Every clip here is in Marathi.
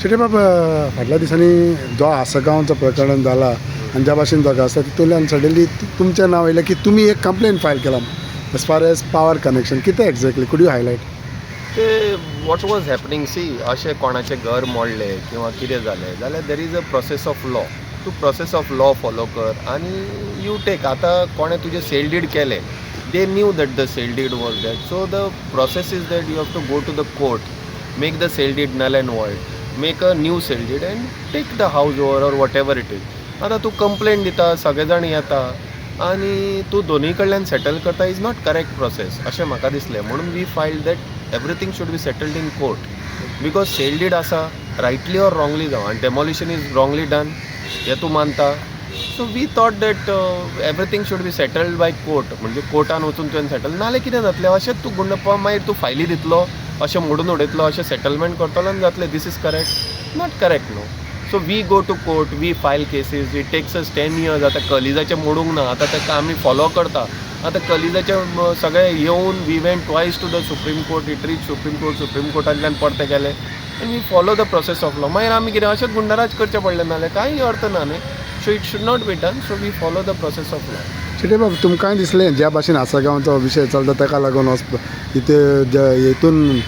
शेटे बाब फाटल्या दिसांनी जो आसगांवचं प्रकरण जाला आनी ज्या भाशेन जागा आसा तितूंतल्यान सडनली तुमचें नांव येयलें की तुमी एक कंप्लेन फायल केला as far as power connection कितें एक्झॅक्टली कुड यू हायलायट ते वॉट वॉज हॅपनिंग सी अशें कोणाचें घर मोडलें किंवा कितें जालें जाल्यार there is a process of law तूं प्रोसेस ऑफ लॉ फॉलो कर आनी यू टेक आतां कोणें तुजें सेल डीड केलें they knew that the sale deed was that so the process is that you have to go to the court make the sale deed null and void make a new sale deed and take the house over or whatever it is आतां तूं कंप्लेन दिता सगळे जाण येता आनी तूं दोनूय कडल्यान सेटल करता इज नॉट करेक्ट प्रोसेस अशें म्हाका दिसलें म्हणून we file that everything should be settled in court because sale deed आसा रायटली ऑर रॉंगली जावं आनी डेमोलिशन इज रॉंगली डन हें तूं मानता so we thought that everything should be settled by court म्हणजे कोर्टान वचून तुवें सेटल नाल्यार कितें जातलें अशेंच तूं गुंडप्पा मागीर तू फायली दितलो अशें मोडून उडयतलो अशें सेटलमेंट करतलो आनी जातलें this is correct not correct न्हू so we go to court we file cases it takes us 10 years आतां कलिजाचें मोडूंक ना आतां ताका आमी फॉलो करता आतां कलिजाचें सगळें येवन we went twice to the supreme court it reach supreme कोर्टांतल्यान परते गेले आनी we follow the process of law मागीर आमी कितें अशेंच गुंडाराज करचें पडलें नाल्यार कांय अर्थ ना न्ही so it should not be done so we follow the process of law शेटे बाब तुमकांय दिसलें ज्या भाशेन आसगांवचो विशय चलता ताका लागून इथे हेतून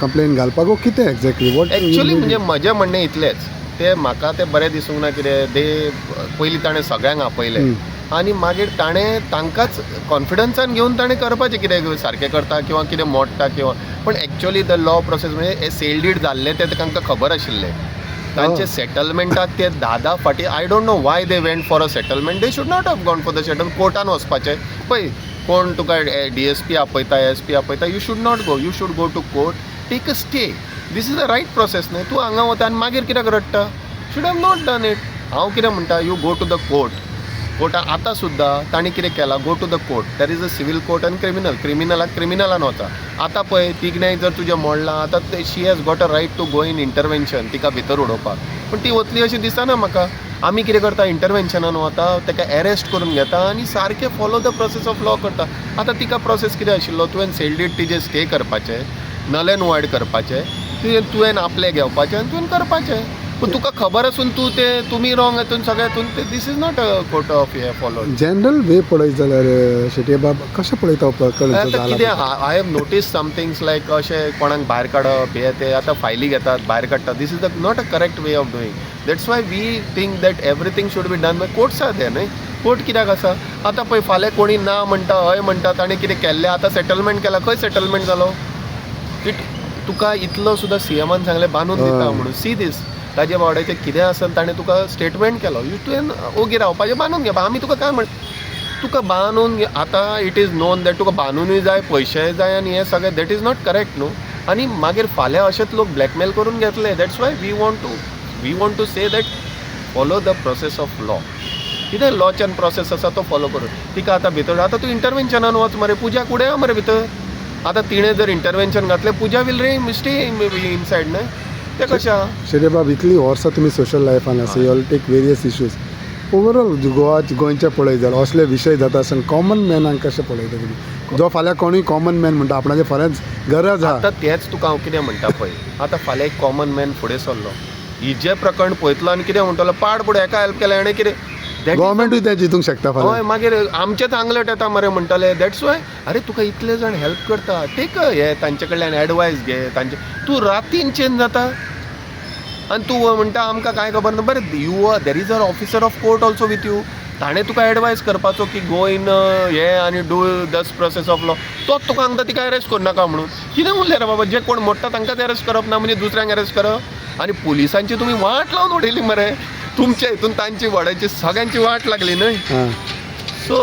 कंप्लेन घालपाक कितें एक्झॅक्टली वॉट एक्चुअली म्हणजे म्हजें म्हणणें इतलेंच ते म्हाका ते बरें दिसूंक ना कितें ते पयलीं ताणें सगळ्यांक आपयलें आनी मागीर ताणें तांकांच कॉन्फिडन्सान घेवन ताणें करपाचें कितें सारकें करता किंवा कितें मोडटा किंवा पण एक्चुअली द लॉ प्रोसेस म्हणजे हे सेल डीड जाल्लें तें तांकां खबर आशिल्लें तांचे सेटलमेंटाक ते 10 फाटी I don't know why they went for a settlement they should not have gone for the settlement कोर्टान वचपाचें पळय कोण तुका DSP आपयता SP आपयता you should not go you should go to court take a stay this is a right process न्हय तूं हांगा वता आनी मागीर कित्याक रडटा should have not done it हांव कितें म्हणटा यू गो टू द कोर्टान आतां सुद्दां तांणी कितें केलां go to the court there is a civil court आनी क्रिमिनलाक क्रिमिनलान वता आतां पळय तिगणें जर तुजें मोडलां आतां she has got a right to go in intervention तिका भितर उडोवपाक पूण ती वतली अशी दिसना म्हाका आमी कितें करता इंटरवेन्शनान वता ताका एरेस्ट करून घेता आनी सारकें follow the process of law करता आतां तिका प्रोसेस कितें आशिल्लो तुवें सेल डीड तिजें स्टे करपाचें नल अँड वॉइड करपाचें तुवें आपलें घेवपाचें आनी तुवें करपाचें पूण तुका खबर आसून तूं तें तुमी रॉंग हातून सगळ्यातून this is not a court of हे फॉलो जनरल वे पळयत जाल्यार शेटे बाब कशें पळयता आतां कितें I have notice somethings like अशें कोणाक भायर काडप हे ते आतां फायली घेतात भायर काडटात this is not a correct way of doing that's why we think that everything should be done by courts are there न्हय कोर्ट कित्याक आसा आतां पळय फाल्यां कोणी ना म्हणटा हय म्हणटा ताणें कितें केल्लें आतां सेटलमेंट केला खंय सेटलमेंट जालो तुका इतलो सुद्दां CMान सांगलें बांदून दिता म्हणून सी दीस ताजे बावड्याचें कितें आसत ताणें तुका स्टेटमेंट केलो तुवें ओगी रावपाचें बांदून घे आमी तुका काय म्हण तुका बांदून आतां इट इज नोन दॅट तुका बांदूनय जाय पयशेय जाय आनी हें सगळें दॅट इज नॉट करेक्ट न्हू आनी मागीर फाल्यां अशेंच लोक ब्लॅकमेल करून घेतले that's why we want to say that follow the process of law कितें लॉच्यान प्रोसेस आसा तो फॉलो करून तिका आतां भितर आतां तूं इंटरवेन्शनान वच मरे पुजाक उडया मरे भितर आतां तिणें जर इंटरवेन्शन घातलें पुजा वील स्टे इनसायड न्हय तें कशें आहा शेटे बाब इतली वर्सां तुमी सोशल लायफान आसा you all take various issues overall गोंयचे पळयत जाल्यार असले विशय जाता आसतना कॉमन मॅनाक कशें पळयता तुमी जो फाल्यां कोणूय कॉमन मॅन म्हणटा आपणाचें खरेंच गरज आहा आतां तेंच तुका हांव कितें म्हणटा पळय आतां फाल्यां एक कॉमन मॅन फुडें सरलो ही जें प्रकरण पळयतलो आनी कितें म्हणटलो पाड फुडें हेका हेल्प केलें हेणें कितें गव्हर्मेंटूय तें चिंतूंक शकता हय मागीर आमचेच आंगलट येता मरे म्हणटले दॅट्स वाय अरे तुका इतले जाण हेल्प करता टेक हे तांचे कडल्यान एडवायस घे तांचे तूं रातीन चेंज जाता आनी तूं म्हणटा आमकां कांय खबर ना बरें you are there is a officer of court also with you ताणें तुका एडवायस करपाचो की गो इन हे आनी डू दस प्रोसेस ऑफ लॉ तोच तुका सांगता तिका अरेस्ट करनाका म्हणून कितें म्हणलें रे बाबा जे कोण मोडटा तांकांच अरेस्ट करप ना म्हणजे दुसऱ्यांक अरेस्ट करप आनी पुलिसांची तुमी वाट लावन उडयली मरे तुमच्या हितून तांची वड्याची सगळ्यांची वाट लागली न्हय सो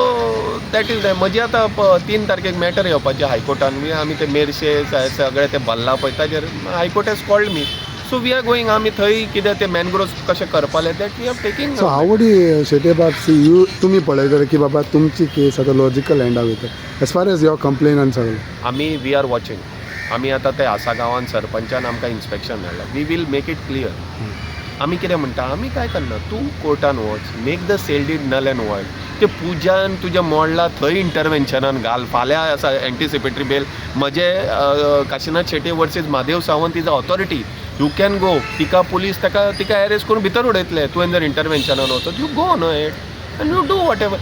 दॅट इज म्हजी आतां 3 तारखेक मॅटर येवपाचें हायकोर्टान आमी ते मेरशे सगळे ते भल्ला पळय ताचेर high court has called me so we are going आमी थंय कितें ते मॅनग्रोव्स कशें करपाले that we are taking so आवडी शेटे बाब सी यू तुमी पळयतले की बाबा तुमची केस आतां लॉजिकल एंडा वयता as far as your complain आनी सगळें आमी वी आर वॉचिंग आमी आतां ते आसा गांवांत सरपंचान आमकां इन्स्पेक्शन धाडलां we will make it clear आमी कितें म्हणटा आमी काय करना तूं कोर्टान वच make the sale deed null and void ते पुजान तुजें मोडला थंय इंटरवेन्शनान घाल फाल्यां आसा एंटिसिपेटरी बेल म्हजे Kashinath Shetty versus Mahadev Sawant is a authority you can go, तिका पुलीस तिका अरेस्ट करून भितर उडयतले तुवें जर इंटरव्हेन्शनान वचत, यू गो नो इट आनी you do what ever.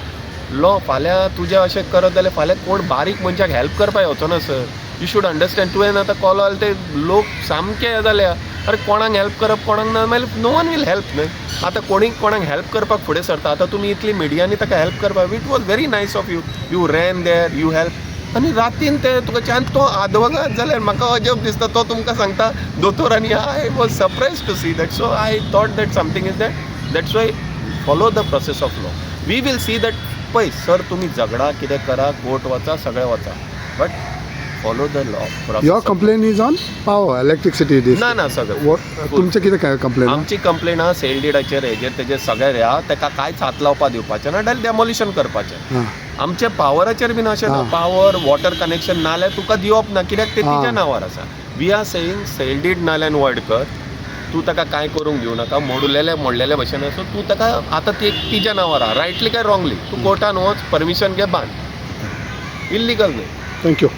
Law फाल्यां तुजें अशें करत जाल्यार फाल्यां कोण बारीक मनशाक हेल्प करपाक येवचो ना सर. You should understand. तुवें आतां कॉल आयलो ते लोक सामके हे जाल्या, अरे कोणाक हेल्प करप कोणाक ना, मागीर नो वन वील हेल्प न्हय. आतां कोणाक हेल्प करपाक फुडें सरता. आतां तुमी इतली मिडियांनी ताका हेल्प करपाक, it was very nice of you. You ran there, you help. आनी रातीन ते तुका आनी तो आदवंगात जाल्यार म्हाका अजब दिसता. तो तुमकां सांगता दोतोर, आनी I was surprise to see that. So I thought that something is that's why follow the process of law. We will see that पळय सर तुमी झगडा कितें करा, कोर्ट वचा, सगळें वचा, but follow the law. Your complain is on power electricity. ना सगळें तुमचें कितें कंप्लेन? आमची कंप्लेन आहा सेल डीडाचेर तेजेर सगळें ह्या ताका कांयच हात लावपाक दिवपाचें ना, डायरेक्ट डेमोलिशन करपाचें. हां आमचे पावराचेर बीन अशें ना, पावर वॉटर कनेक्शन नाल्यार तुका दिवप ना, कित्याक ते तिच्या नांवार आसा. We are saying sale deed null and void कर, तूं ताका कांय करूंक दिवं नाका, मोडलेले भशेन. सो तूं ताका आतां ती तिच्या नांवार आहा, रायटली काय रॉंगली, तूं कोर्टान वच, परमिशन घे, बांद. इल्लिगल न्हय. थँक्यू.